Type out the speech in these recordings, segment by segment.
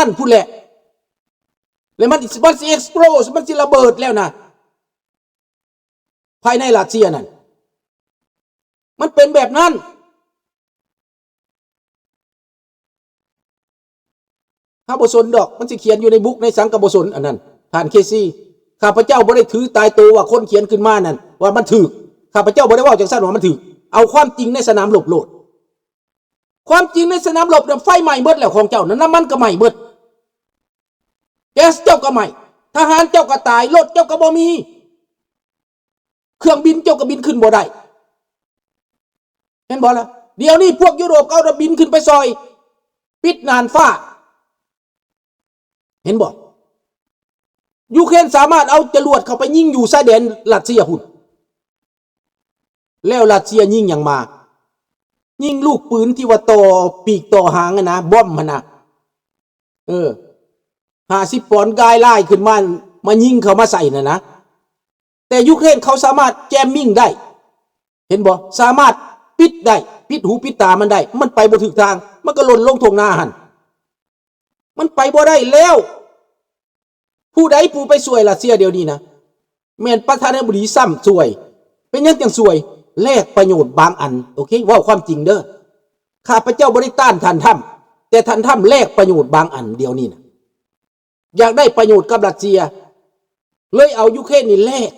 นั่นพูดแหละแล้วมันสิเอ็กซ์โพลสมันสิระเบิดแล้วนะภายในรัสเซียนั่นมันเป็นแบบนั้นข้าบสนดอกมันสิเขียนอยู่ในบุ๊กในสังกบสนอันนั้นผ่านเคซีข้าพเจ้าบ่ได้ถือตายตัวว่าคนเขียนขึ้นมานั่นว่ามันถูกข้าพเจ้าบ่ได้ว่าจังซั่นว่ามันถูกเอาความจริงในสนามรบโลดความจริงในสนามรบไฟไหม้หมดแล้วของเจ้านั้นน้ำมันก็ไหม้หมดแก๊สเจ้าก็ไหม้ทหารเจ้าก็ตายรถเจ้าก็บ่มีเครื่องบินเจ้าก็บินขึ้นบ่ได้เห็นบ่ล่ะเดี๋ยวนี้พวกยุโรปเอาระบินขึ้นไปซอยปิดน่านฟ้าเห็นบ่ยูเครนสามารถเอาจรวดเข้าไปยิงอยู่ชายแดนรัสเซียพุ่นแล้วรัสเซียยิงอย่างมายิงลูกปืนที่ว่าต่อปีกต่อหางนะบอมมันนะ50 ปอนด์กายไล่ขึ้นมายิงเขามาใส่นะแต่ยูเครนเขาสามารถแจมมิ่งได้เห็นบ่สามารถปิดได้ปิดหูปิดตามันได้มันไปบ่ถึกทางมันก็หล่นลงทงนาหันมันไปบ่ได้แล้วผู้ใดผู้ไปช่วยรัสเซียเดี๋ยวนี้นะแม่นประธานาธิบดีซ้ำช่วยเป็นยังจังช่วยแลกประโยชน์บางอันโอเคว่าความจริงเด้อข้าพเจ้าบ่ได้ต้านท่านทำแต่ท่านทำแลกประโยชน์บางอันเดียวนี้นะอยากได้ประโยชน์กับรัสเซียเลยเอายูเครนนี่แลก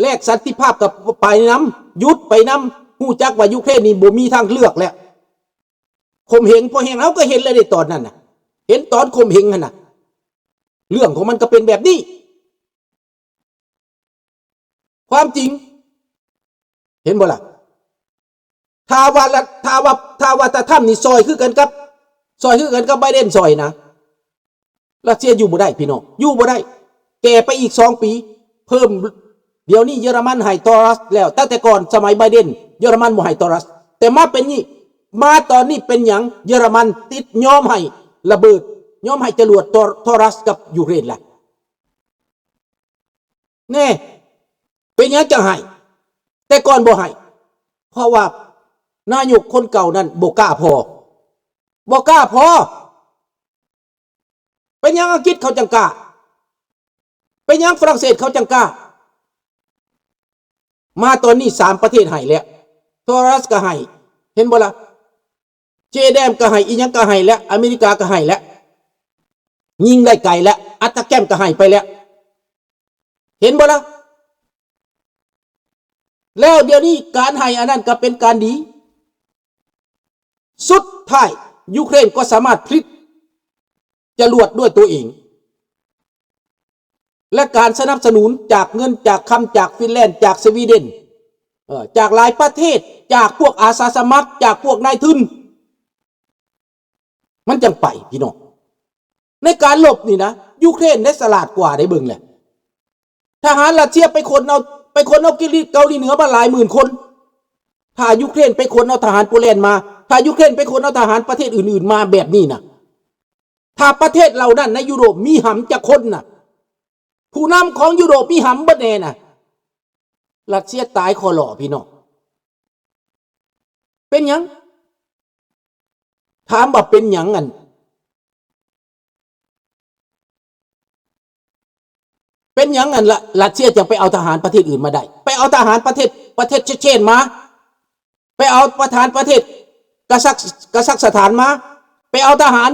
แลกสันติภาพกับไปน้ำยุดไปน้ำฮู้จักว่ายูเครนนี่บ่มีทางเลือกแล้วข่มเหงพอแหงเฮาก็เห็นเลยในตอนนั้นน่ะเห็นตอนข่มเหงนั่นน่ะเรื่องของมันก็เป็นแบบนี้ความจริงเห็นบ่ล่ะถ้าว่าถ้าทำนี่ซอยคือกันกับไบเดนซอยนะรัสเซียอยู่บ่ได้พี่น้องอยู่บ่ได้แก่ไปอีก2 ปีเพิ่มเดี๋ยวนี้เยอรมันให้ทอรัสแล้วตั้งแต่ก่อนสมัยไบเดนเยอรมันบ่ให้ทอรัสแต่มาเป็นนี่มาตอนนี้เป็นหยังเยอรมันติดยอมให้ระเบิดยอมให้จรวดทอรัสกับยูเครนล่ะแน่เป็นหยังจะให้แต่ก่อนบ่ให้เพราะว่านายกคนเก่านั้นบ่กล้าพอเป็นหยังอังกฤษเขาจังกล้าเป็นหยังฝรั่งเศสเขาจังกล้ามาตอนนี้3 ประเทศให้แล้วทอรัสก็ให้เห็นบ่ล่ะเจแดมก็ให้อีหยังก็ให้แล้วอเมริกาก็ให้แล้วยิงได้ไกลแล้วอัตตะแก้มก็ให้ไปแล้วเห็นบ่ล่ะแล้วเดี๋ยวนี้การให้อันนั้นก็เป็นการดีสุดท้ายยูเครนก็สามารถผลิตจรวดด้วยตัวเองและการสนับสนุนจากเงินจากคำจากฟินแลนด์จากสวีเดนจากหลายประเทศจากพวกอาสาสมัครจากพวกนายทุนมันจังไปพี่น้องในการลบนี่นะยูเครนได้ฉลาดกว่าได้เบิ่งแหละทหารรัสเซียไปคนเอาเกาหลีเหนือมาหลายหมื่นคนถ้ายูเครนไปคนเอาทหารโปแลนด์มาถ้ายูเครนไปคนเอาทหารประเทศอื่นๆมาแบบนี้นะถ้าประเทศเรานั้นในยุโรปมีหำจะคนน่ะผู้นำของยุโรปมีหำบ่แน่น่ะรัสเซียตายคอหล่อพี่น้องเป็นหยังถามว่าเป็นหยังงั้นเป็นหยังงั้นละรัสเซียจะไปเอาทหารประเทศอื่นมาได้ไปเอาทหารประเทศเชเชนมาไปเอาประธานประเทศกษักสถานมาไปเอาทหาร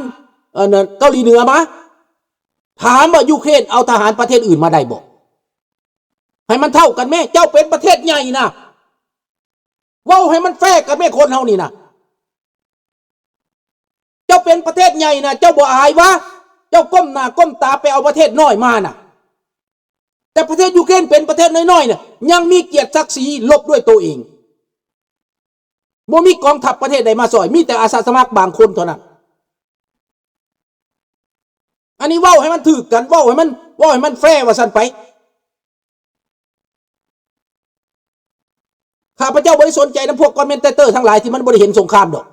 เกาหลีเหนือมาถามว่ายูเครนเอาทหารประเทศอื่นมาได้บ่ให้มันเท่ากันแม่เจ้าเป็นประเทศใหญ่นะเว้าให้มันแฟร์กับแม่คนเฮานี่นะเจ้าเป็นประเทศใหญ่นะเจ้าบ่อายวะเจ้าก้มหน้าก้มตาไปเอาประเทศน้อยมาน่ะแต่ประเทศยูเครนเป็นประเทศน้อยๆเนี่ยยังมีเกียรติศักดิ์ศรีลบด้วยตัวเองบ่มีกองทัพประเทศใดมาซอยมีแต่อาสาสมัครบางคนเท่านั้นอันนี้เว้าให้มันถูกกันเว้าให้มันแฟร์ว่าซั่นไปข้าพเจ้าบ่ได้สนใจนะพวกคอมเมนเตอร์ทั้งหลายที่มันบ่ได้เห็นสงครามดอก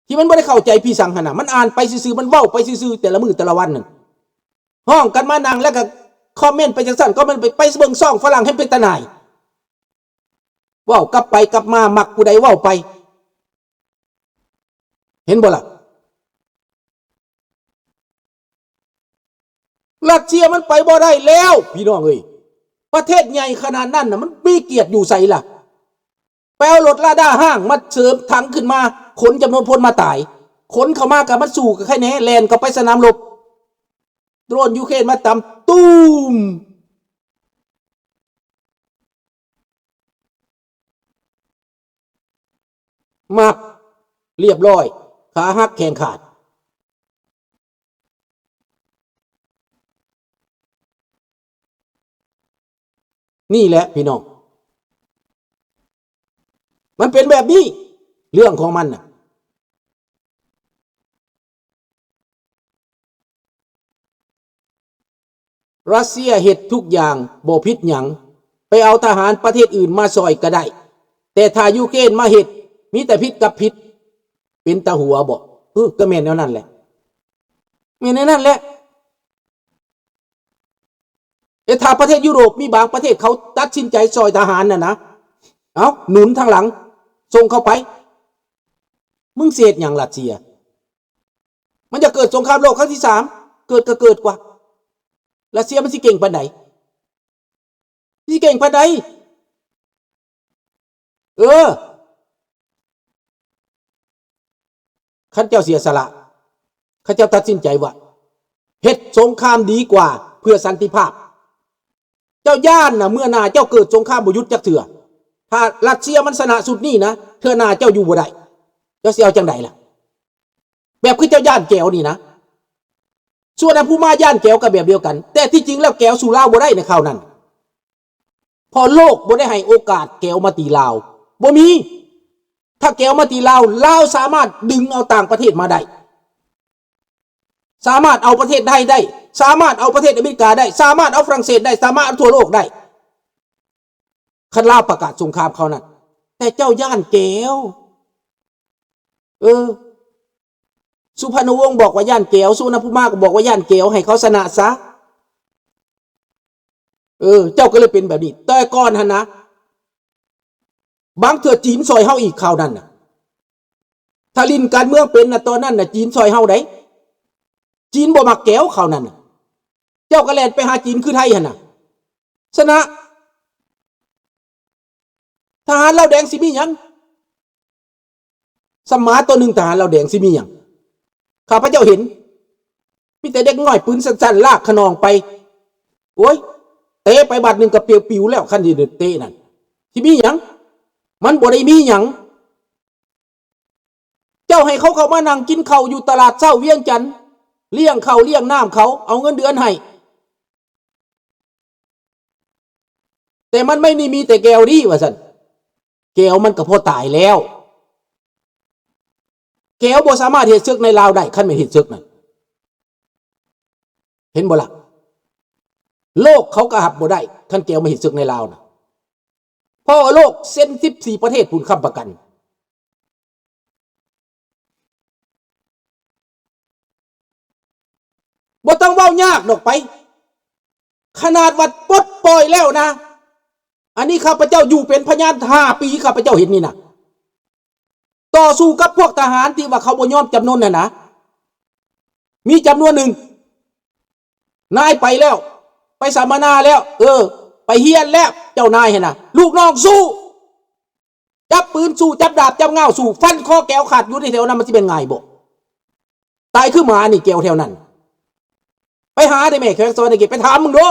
ที่มันบ่ได้เข้าใจพี่สังหั่นน่ะมันอ่านไปซื่อๆมันเว้าไปซื่อๆแต่ละมื้อแต่ละวันนั่นห้องกันมานั่งแล้วก็คอมเมนต์ไปจังซั่นก็มันไปเบิ่งซ่องฝรั่งให้เป็นตาหน่ายเว้ากลับไปกลับมามักผู้ใดเว้าไป เห็นบ่ล่ะรัสเซียมันไปบ่ได้แล้วพี่น้องเอ้ยประเทศใหญ่ขนาดนั้นน่ะมันมีเกียรติอยู่ใส่ล่ะไปเอารถลาด้าห้างมาเสริมถังขึ้นมาขนจำนวนพลมาตายขนเข้ามากับมันสู้กับใครแน่แลนเข้าไปสนามรบโดรนยูเครนมาตำตูมมับเรียบร้อยขาหักแขนขาดนี่แหละพี่น้องมันเป็นแบบนี้เรื่องของมันน่ะรัสเซียเฮ็ดทุกอย่างบ่ผิดหยังไปเอาทหารประเทศอื่นมาซอยก็ได้แต่ถ้ายูเครนมาเฮ็ดมีแต่ผิดกับผิดเป็นตาหัวบ่ก็แม่นแนวนั้นแหละแม่นแนวนั้นแหละถ้าประเทศยุโรปมีบางประเทศเขาตัดสินใจซอยทหารน่ะนะเอาหนุนทางหลังส่งเข้าไปมึงเสียดอย่างรัสเซียมันจะเกิดสงครามโลกครั้งที่3เกิดก็เกิดกว่ารัสเซียมันสิเก่งปานใดสิเก่งปานใดข้าเจ้าเสียสละข้าเจ้าตัดสินใจว่าเฮ็ดสงครามดีกว่าเพื่อสันติภาพเจ้าย่านน่ะเมื่อหน้าเจ้าเกิดสงครามบ่หยุดจักเถื่อถ้ารัสเซียมันชนะสุดนี่นะเทื่อหน้าเจ้าอยู่บ่ได้เจ้าสิเอาจังไดล่ะแบบคือเจ้าย่านแก้วนี่นะส่วนผู้มาย่านแก้วก็แบบเดียวกันแต่ที่จริงแล้วแก้วสู่ลาวบ่ได้ในคราวนั้นพอโลกบ่ได้ให้โอกาสแก้วมาตีลาวบ่มีถ้าแก้วมาตีลาวลาวสามารถดึงเอาต่างประเทศมาได้สามารถเอาประเทศไทยได้สามารถเอาประเทศอเมริกาได้สามารถเอาฝรั่งเศสได้สามารถเอาทั่วโลกได้คันลาวประกาศสงครามเขานั้นแต่เจ้าย่านแก้วสุพรรณวงศ์บอกว่าย่านแก้วสุวรรณภูมิก็บอกว่าย่านแก้วให้เขาชนะซะเจ้าก็เลยเป็นแบบนี้แต่ก่อนหั่นนะบางเถื่อจีนซอยเฮาอีกคราวนั้นน่ะถ้าลินการเมืองเป็นน่ะตอนนั้นน่ะจีนซอยเฮาได้จีนบ่มักแก้วคราวนั้นน่ะเจ้าก็แล่นไปหาจีนคือไทยหั่นน่ะชนะทหารเราแดงสิมีหยังสมาตัวหนึ่งทหารเราแดงสิมีหยังข้าพเจ้าเห็นมีแต่เด็กน้อยปืนสั้นๆลากขนองไปโอ้ยเตะไปบาดหนึ่งกับเปียวปิวแล้วคันที่เตะนั่นสิมีหยังมันบ่ได้มีหยังเจ้าให้เขาเข้ามานั่งกินข้าวอยู่ตลาดเช้าเวียงจันทน์เลี้ยงข้าวเลี้ยงน้ำเขาเอาเงินเดือนให้แต่มันไม่มีแต่แก้วดีว่าซั่นแก้วมันก็พอตายแล้วแก้วบ่สามารถเฮ็ดศึกในลาวได้คันไม่เฮ็ดศึกนั่นเห็นบ่ล่ะโลกเขาก็หับบ่ได้คันแก้วไม่เฮ็ดศึกในลาวน่ะเพราะโลกเซ็น14ประเทศพูนค้ำประกันบ่ต้องเว้ายากดอกไปขนาดวัดปลดปล่อยแล้วนะอันนี้ข้าพเจ้าอยู่เป็นพยาน5 ปีข้าพเจ้าเห็นนี่นะต่อสู้กับพวกทหารที่ว่าเขาบ่ยอมจำนนน่ะนะมีจำนวนหนึ่งนายไปแล้วไปสัมมนาแล้วไปเฮียนแล้วเจ้านายเห็นนะลูกน้องสู้จับปืนสู้จับดาบจับเงาสู้ฟันคอแก้วขาดอยู่ในแถวนั้นมันจะเป็นไงบ่ตายขึ้นมานี่แก้วแถวนั้นไปหาได้ไหมแขวงสวรรณเขตไปถามมึงดู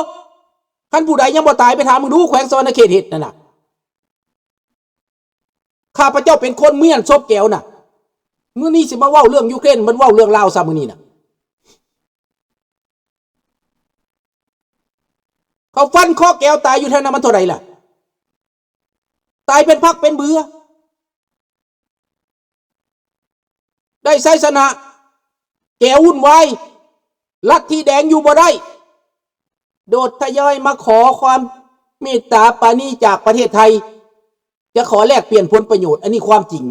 ท่านผู้ใดยังบ่ตายไปถามมึงดูแขวงสวรรณเขตเฮ็ดนั่นน่ะข้าพเจ้าเป็นคนเมียนซบแก้วน่ะมื้อนี้สิมาเว้าเรื่องยูเครนมันเว้าเรื่องลาวซะมื้อนี้น่ะเขาฟันคอแก้วตายอยู่แถวนั้นมันเท่าไหร่ล่ะตายเป็นพักเป็นเบื่อได้ไสชนะแก้ววุ่นวายลัทธิแดงอยู่บ่ได้โดดทยอยมาขอความเมตตาปราณีจากประเทศไทยจะขอแลกเปลี่ยนผลประโยชน์อันนี้ความจริง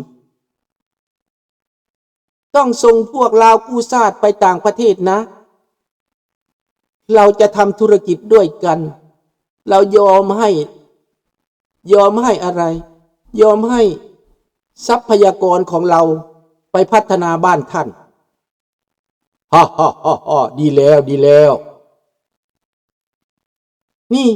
ต้องส่งพวกลาวกู้ชาติไปต่างประเทศนะเราจะทำธุรกิจด้วยกันเรายอมให้อะไรยอมให้ทรัพยากรของเรา ไปพัฒนาบ้านท่านฮ่าฮ่าฮ่าฮ่าดีแล้วดีแล้วนี่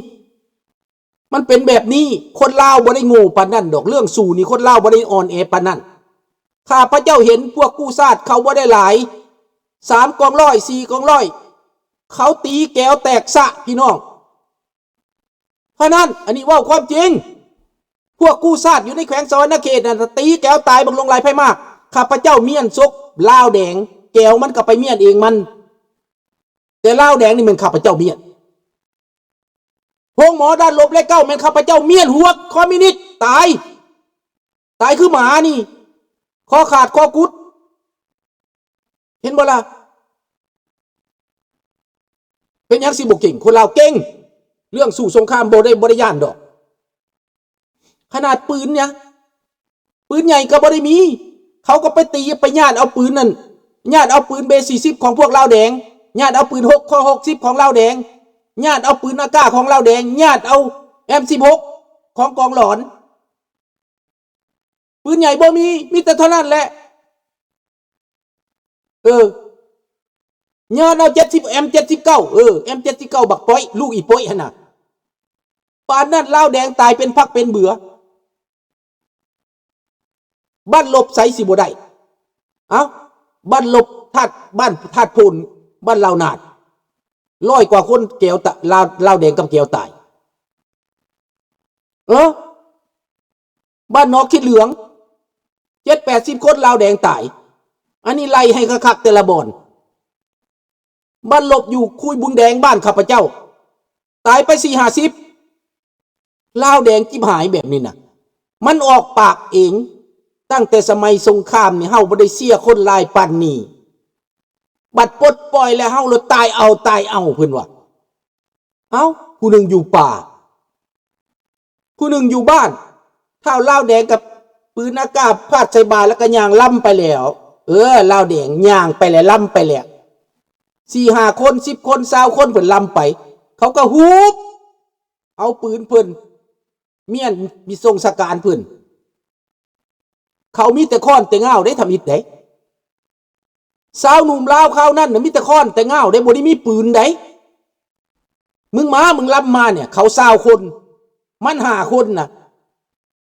มันเป็นแบบนี้คนลาวบ่ได้โง่ปานนั้นดอกเรื่องสู่นี่คนลาวบ่ได้อ่อนแอปานนั้นข้าพระเจ้าเห็นพวกกู้ซาดเขาบ่ได้หลาย3 กองร้อย4 กองร้อยเขาตีแก้วแตกสะพี่น้องเพราะนั้นอันนี้ว่าความจริงพวกกู้ซาดอยู่ในแขวงสะวรรณเขตน่ะตีแก้วตายบังลงลายไพ่มากข้าพระเจ้าเมียนซกลาวแดงแก้วมันก็ไปเมียนเองมันแต่ลาวแดงนี่มันข้าพระเจ้าเมียนพงหมอด้านลบและเก้าแม่นข้าพเจ้าเมียนหัวคอมมิวนิสต์ตายคือหมานี่คอขาดคอกุดเห็นบ่ล่ะเป็นยังสิบ่เก่งคนลาวเก่งเรื่องสู่สงครามบ่ได้ย่านดอกขนาดปืนเนี่ยปืนใหญ่ก็บ่ได้มีเขาก็ไปตีไปญาติเอาปืนนั่นญาติเอาปืนเบ40ของพวกลาวแดงญาติเอาปืน6ข้อ60ของลาวแดงญาติเอาปืนอากาศของลาวแดงญาติเอา M16 ของกองหลอนปืนใหญ่บ่มีแต่เท่านั้นแหละญาติเอา70 M79 M79 บักป้อยลูกอีป้อยหั่นน่ะปานนั้นลาวแดงตายเป็นพักเป็นเบื่อบ้านลบไสสิบ่ได้เอ้าบ้านลบบ้านธาตุพลบ้านลาวนาด100 กว่าคนแก้วลาวแดงกับแก้วตายบ้านนอกคิดเหลือง7-80 คนลาวแดงตายอันนี้ไล่ให้คักๆแต่ละบ่อนบ้านลบอยู่คุยบุญแดงบ้านข้าพเจ้าตายไป40-50ลาวแดงจิบหายแบบนี้น่ะมันออกปากเองตั้งแต่สมัยสงครามนี่เฮาบ่ได้เสียคนหลายปานนี้บัดปลดปล่อยแล้วเฮาเลยตายเอาเพิ่นว่าเอ้าผู้หนึ่งอยู่ป่าผู้หนึ่งอยู่บ้านเท่าลาวแดงกับปืนอากาศพาดใส่บาแล้วก็ย่างล่ำไปแล้วลาวแดงย่างไปแล้วล่ำไปแล้ว4-5 คน10 คน20 คนเพิ่นล่ำไปเขาก็ฮูบเอาปืนเพิ่นเมียนมีทรงสการเพิ่นเขามีแต่ค้อนแต่ง่าวได้ทำอิฐได้สาวหนุ่มลาวเขานั่นน่ะมีแต่ค้อนแต่ง่าวได้บ่ได้มีปืนได้มึงล่ำมาเนี่ยเขา20 คนมัน5 คนน่ะ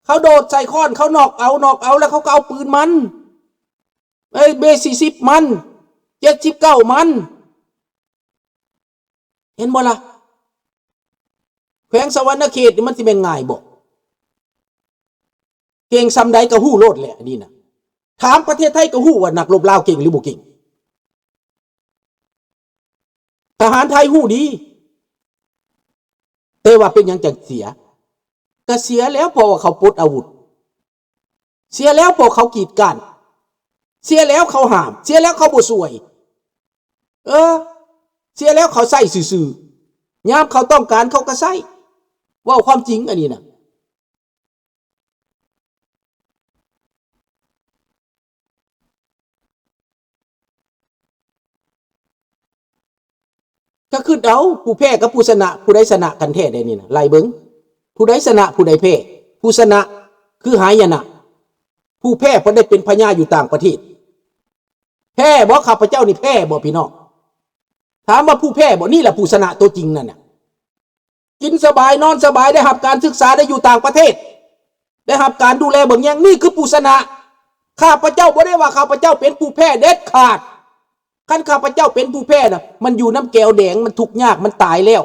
เขาโดดใส่ค้อนเขานอกเอาแล้วเขาก็เอาปืนมันเบ40มัน79มันเห็นบ่ล่ะแขวงสะวรรณเขตนี่มันสิเป็นง่ายบ่เก่งซ้ำใดก็ฮู้โลดแหละนี่น่ะถามประเทศไทยก็ฮู้ว่านักรบลาวเก่งหรือบ่เก่งทหารไทยฮู้ดีแต่ว่าเป็นหยังจังเสียก็เสียแล้วเพราะว่าเขาปลดอาวุธเสียแล้วเพราะเขากีดกันเสียแล้วเขาห้ามเสียแล้วเขาบ่ช่วยเสียแล้วเขาใส่ซื่อๆยามเขาต้องการเขาก็ใส่ว่าความจริงอันนี้น่ะก็คือเอาผู้แพ้กับผู้ชนะผู้ใดชนะกันแท้ได้นี่น่ะไล่เบิ่งผู้ใดชนะผู้ใดแพ้ผู้ชนะคือหายนะผู้แพ้เพิ่นได้เป็นพญาอยู่ต่างประเทศแพ้บ่ข้าพเจ้านี่แพ้บ่พี่น้องถามว่าผู้แพ้บ่นี่แหละผู้ชนะตัวจริงนั่นน่ะกินสบายนอนสบายได้รับการศึกษาได้อยู่ต่างประเทศได้รับการดูแลเบิ่งแยงนี่คือผู้ชนะข้าพเจ้าบ่ได้ว่าข้าพเจ้าเป็นผู้แพ้เด็ดขาดคันข้าพเจ้าเป็นผู้แพ้น่ะมันอยู่น้ำแก้วแดงมันทุกข์ยากมันตายแล้ว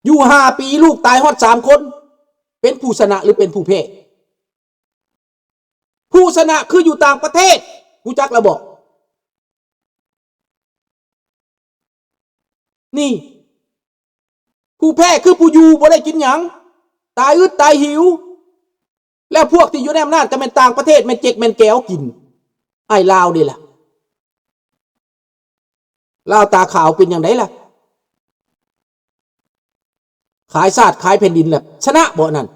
อยู่5 ปีลูกตายฮอด3 คนเป็นผู้ชนะหรือเป็นผู้แพ้ผู้ชนะคืออยู่ต่างประเทศกูจักระบอกนี่ผู้แพ้คือผู้อยู่บ่ได้กินหยังตายอึดตายหิวแล้วพวกที่อยู่ในอำนาจจะเป็นต่างประเทศแม่นเจ๊กแม่นแก้วกินไอ้ลาวนี่ล่ะลาวตาขาวเป็นอย่างไรล่ะขายชาติขายแผ่นดินแหละชนะบ่นั่น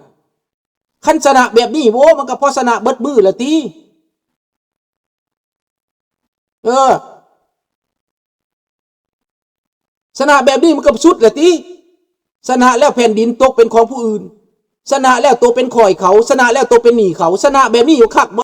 คันชนะแบบนี้โว้มันก็พอชนะเบิดมือละตีชนะแบบนี้มันก็สุดละตีชนะแล้วแผ่นดินตกเป็นของผู้อื่น ชนะแล้วตัวเป็นข่อยเขาชนะแล้วตัวเป็นหนีเขาชนะแบบนี้อยู่คักบ่